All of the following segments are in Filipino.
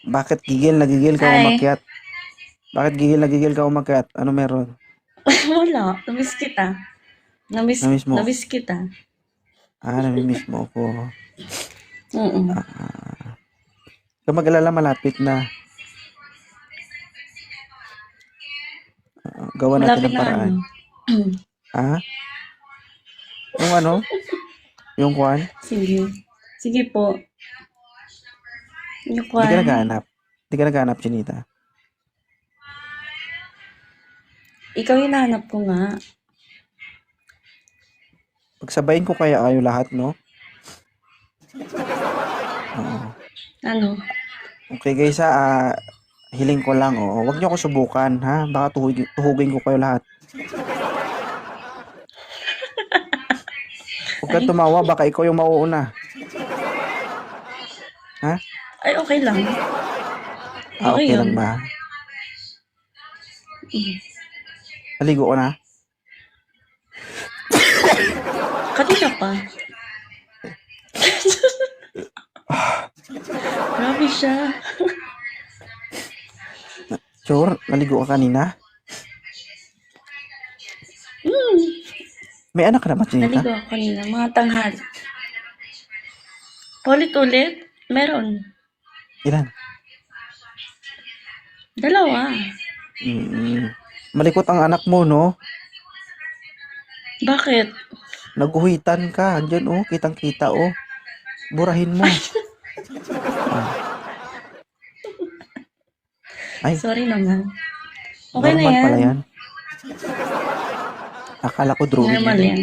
Bakit gigil na gigil ka Hi. umakyat? Bakit gigil na gigil ka umakyat? Ano meron? Wala, namiss kita. Namiss, Namiss mo? namiss kita. Namimiss mo ako. Mm. Ah, Kung mag-alala, malapit na. Gawa natin Malapit ng na ano. paraan. Ah? Yung ano? Yung kwan? Sige. Sige po. Hindi ka Yukan. naghahanap. Hindi ka naghahanap, Chinita. Ikaw yung nahanap ko nga. Pagsabayin ko kaya kayo lahat, no? Oo. Ano? Okay guys, hiling ko lang, oh. Huwag niyo ako subukan, ha? Baka tuhugin ko kayo lahat. Huwag kang Ay, tumawa, baka ikaw yung mauuna. Ha? ay okay lang. Okay Okay yun. lang ba? Naligo ko na? Kanina pa. Grabe siya. Sure? Naligo ka kanina? May anak ka na ba, Chinita? Naligo ako kanina. Mga tanghali. Ulit-ulit? Meron. Ilan? Dalawa. Malikot ang anak mo, no? Bakit? Naguhitan ka. Andyan, oh. Kitang-kita, oh. Burahin mo. Ah. Ay, Sorry naman. Okay na normal yan. pala yan. Akala ko drawing Normal yun, eh. yan.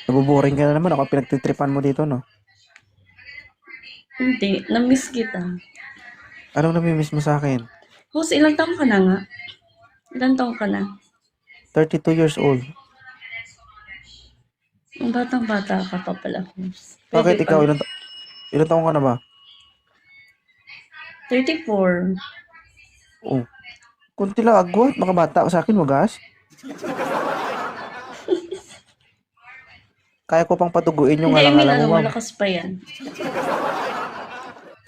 Nabuboring ka na naman. Ako pinagtitripan mo dito, no? Hindi. Namiss kita. Anong namimiss mo sa akin? Host, ilang taong ka na nga? Ilang taong ka na? 32 years old. Ang batang-bata ka pa pala, host. Bakit Pwede ikaw? pa. Ilan taong ka na ba? 34. Oh, kunti lang agwat. Mga bata ka sa akin, wagas. Kaya ko pang patuguin yung Hindi, I mean, ngalang-ngalang mo, ano, ma'am. malakas pa yan.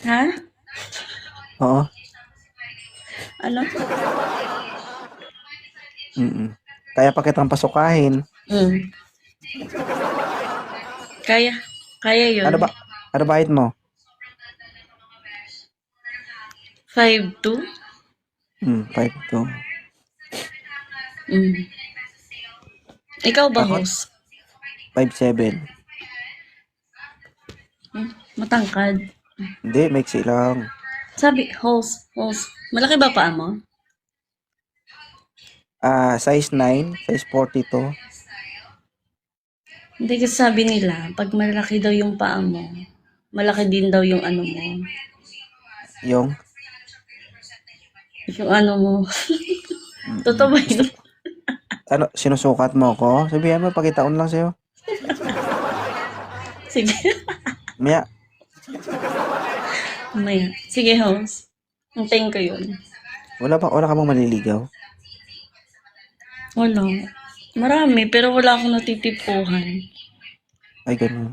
Ha? Oo. Ano? Kaya pa kitang pasukahin. Mm. Kaya. Kaya yun. Ano ba? Ano ba height mo? 5'2"? 5'2". Mm. Ikaw ba, Ako, host? 5'7". Matangkad. Hindi, maiksi lang. Sabi, host. Malaki ba paa mo? Size 9, size 42. Hindi kasi sabi nila, pag malaki daw yung paa mo, malaki din daw yung ano mo. Yung, Yung ano mo. Totoo ba gusto, yun? sinusukat mo ko? Sabihan mo, pakitaon lang sa'yo. Sige. Maya, Maya. Sige, host. Hintayin ko yun. wala ka bang maliligaw? Wala. Marami, pero wala akong natitipuhan. Ay, ganun.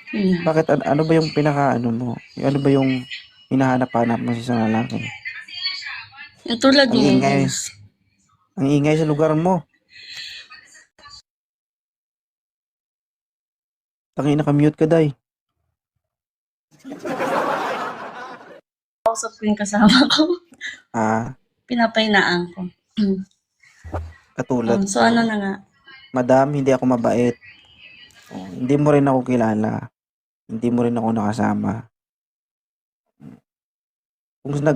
Hmm. Bakit, ano ba yung ano mo? Ano ba yung hinahanap-hanap mo sa isang lalaki? Yung tulad Ang mo, ingay, host. ang ingay sa lugar mo. Tangin naka-mute ka, day. Kausap ko yung kasama ko. Ah, Pinapahinaan ko. Katulad So, ko. ano na nga? Madam, hindi ako mabait. Hindi mo rin ako kilala. Hindi mo rin ako nakasama.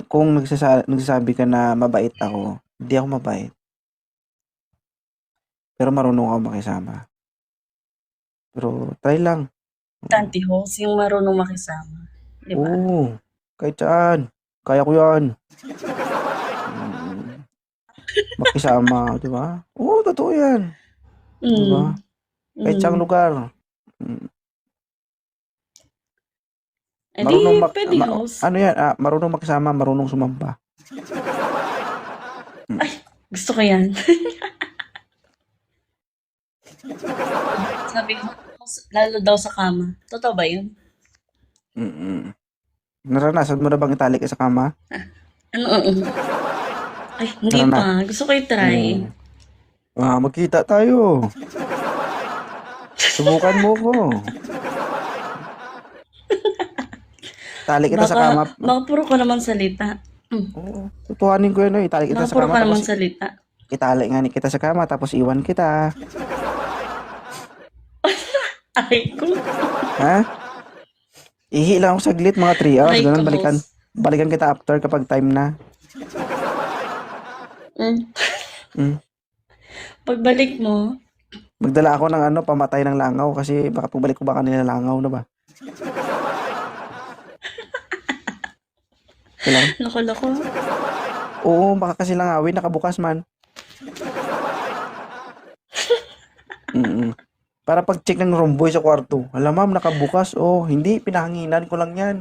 Kung nagsasabi ka na mabait ako, hindi ako mabait. Pero marunong ako makisama. Pero try lang. Tanti host, yung marunong makisama. Di ba? Oo, kahit saan. Kaya ko yan. Mm, Makisama, di ba? Oo, totoo yan. Di ba? Mm. Kahit saan Mm. lugar. Mm, Eh di, Marunong pwede host. ano yan? Marunong makisama, marunong sumamba. Ay, gusto ko yan. Sabi ko, host, lalo daw sa kama. Totoo ba yun? Mm. Naranasan mo na bang itali ka sa kama? Ano, oo. Ay, hindi Narana pa. Gusto ko i-try. Oo. Magkita tayo. Subukan mo ko. Tali kita sa Baka, kama. baka puro ka naman salita. Oo, tutuhanin ko yun, no? Itali kita Baka sa puro kama ka tapos naman salita. itali nga ni kita sa kama tapos iwan kita. Ay ko. Ha? Ihi lang ako saglit, mga 3 hours, Aray ko, ganun, balikan. host. Balikan kita after kapag time na. Mm. Mm. Pagbalik mo, Magdala ako ng ano, pamatay ng langaw kasi baka pagbalik ko baka nilalangaw na ba? Kailangan. loko-loko. Oo, baka kasi langawin, nakabukas man. Mm. Para pag-check ng room boy sa kwarto. Alam ma'am, nakabukas. Oh, hindi, pinahanginan ko lang yan.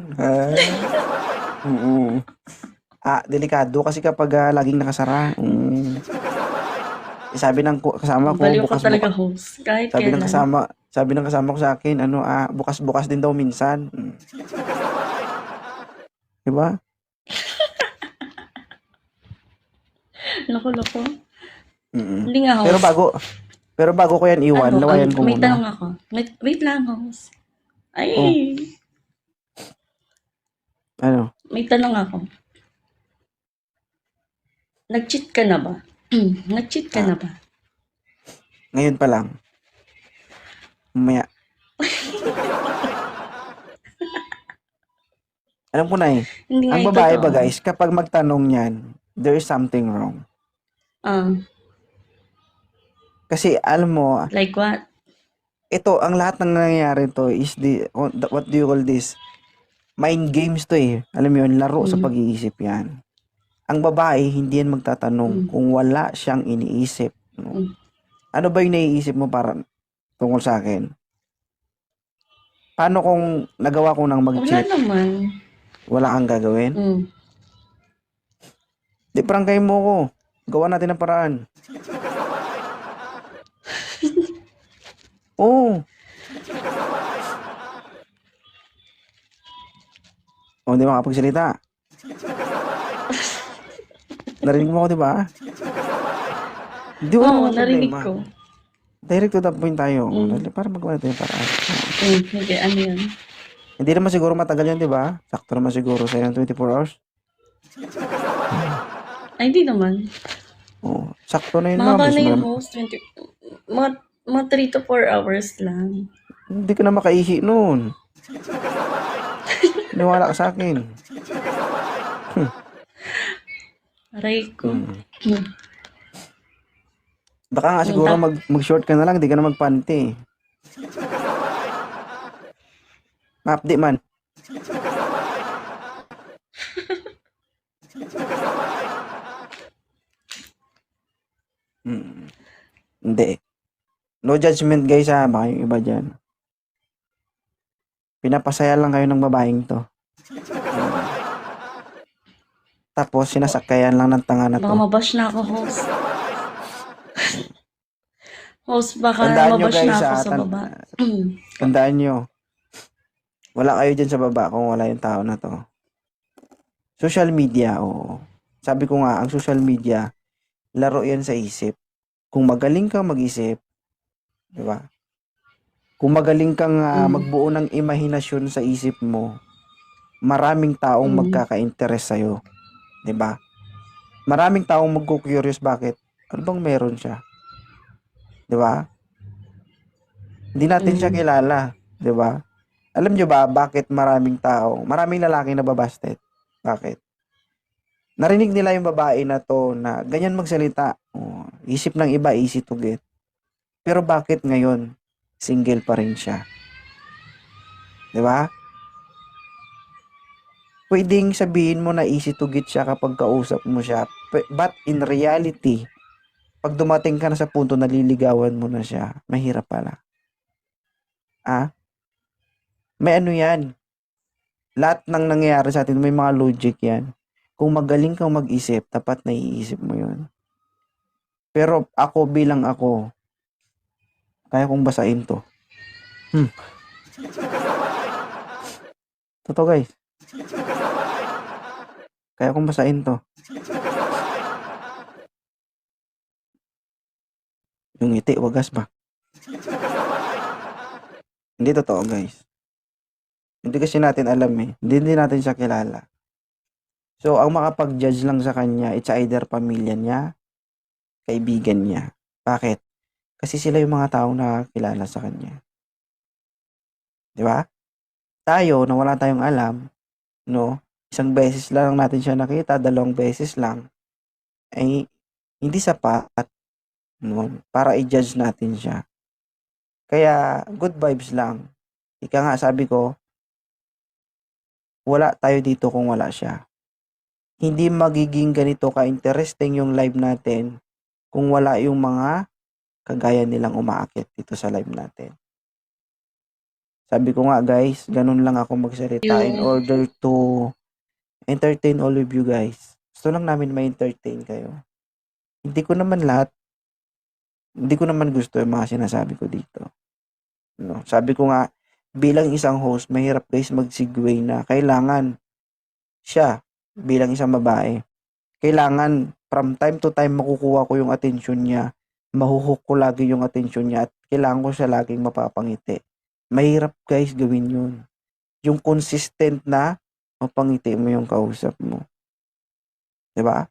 Oo. Delikado kasi kapag laging nakasara. Sabi ng kasama ko, Baliw ka talaga, bukas-bukas. host. Kahit Sabi ng kailan. kasama, sabi ng kasama ko sa akin, ano, bukas-bukas din daw minsan. Di ba? Loko-loko. Mm. Hindi nga, Pero host. bago, pero bago ko yan iwan, Ano, lawayan ko may muna. tanong ako. Wait lang, host. Ay, Oh, ano? may tanong ako. Nag-cheat ka na ba? Nag-cheat ka Ah, na ba? ngayon pa lang. Mamaya. Alam ko na eh. Hindi nga Ang ito babae ba totoo. guys, kapag magtanong yan, there is something wrong. Ah, Kasi alam mo, like what? ito, ang lahat ng nangyayari to is what do you call this? Mind games to eh. Alam mo yun, laro sa Mm, pag-iisip yan. Ang babae, hindi yan magtatanong mm, kung wala siyang iniisip. No? mm. Ano ba yung naiisip mo para tungkol sa akin? Paano kung nagawa ko ng Wala mag-cheat, naman. wala kang gagawin? Mm. Di prangkay mo ko. Gawa natin ng paraan. Oo. O, di makapagsalita. Narinig mo ako, di ba? Di wala Oo, naman narinig problema. ko. Direct to the point tayo. Mm. Para magawa natin yung paraan. Hindi, ano yun? Hindi naman siguro matagal yan, di ba? Sakto naman siguro sa 24 hours. Ay, hindi naman. Oo. Sakto na yun, ma'am. Mahaba na yung host. Mga 3 to 4 hours lang. Hindi ka na makaihi noon. Niwala ka sa akin. Aray ko. Hmm. Mm. Baka nga siguro Tap, mag-short ka na lang, di ka na magpanty. Ma-update man. Hmm. Hindi. No judgment guys ha, baka yung iba dyan. Pinapasaya lang kayo ng babaeng to. Tapos sinasakayan lang ng tanga na baka to. mabash na ako, host. Host, baka Tandaan nyo mabash na guys ako ha, sa baba. tandaan nyo. Wala kayo dyan sa baba kung wala yung tao na to. Social media, oo. Sabi ko nga, ang social media, laro yan sa isip. Kung magaling kang mag-isip, di ba? Kung magaling kang magbuo ng imahinasyon sa isip mo, maraming taong magkaka-interest sa'yo. Di ba? Maraming taong magko-curious bakit? Ano bang meron siya? Di ba? Hindi natin siya kilala. Di ba? Alam nyo ba bakit maraming lalaki na babasted? Bakit? Narinig nila yung babae na to na ganyan magsalita. Oh, isip ng iba, easy to get. Pero bakit ngayon, single pa rin siya? Di ba? Pwedeng sabihin mo na easy to get siya kapag kausap mo siya. But in reality, pag dumating ka na sa punto na liligawan mo na siya, mahirap pala. May ano yan. Lahat ng nangyayari sa atin, may mga logic yan. Kung magaling kang mag-isip, dapat naiisip mo yun. Pero ako bilang ako, kaya kong basahin to. Totoo guys. Kaya kong basahin to. Yung ngiti, wagas ba? Hindi totoo guys. Hindi kasi natin alam eh. Hindi natin siya kilala. So, ang makapag-judge lang sa kanya, it's either pamilya niya, kaibigan niya. Bakit? Kasi sila yung mga taong nakakilala sa kanya. Di ba? Tayo, na wala tayong alam, no? Isang beses lang natin siya nakita, 2 beses lang, ay hindi sapat, no? Para i-judge natin siya. Kaya, good vibes lang. Ika nga, sabi ko, wala tayo dito kung wala siya. Hindi magiging ganito ka-interesting yung live natin kung wala yung mga kagaya nilang umaakit dito sa live natin. Sabi ko nga guys, ganun lang ako magsalita in order to entertain all of you guys. Gusto lang namin ma-entertain kayo. Hindi ko naman gusto yung mga sinasabi ko dito. No? Sabi ko nga, bilang isang host, mahirap guys mag-segue na kailangan siya, bilang isang babae, kailangan from time to time makukuha ko yung attention niya, mahuhook ko lagi yung attention niya at kailangan ko siya laging mapapangiti. Mahirap guys gawin yun. Yung consistent na mapangiti mo yung kausap mo. 'Di ba?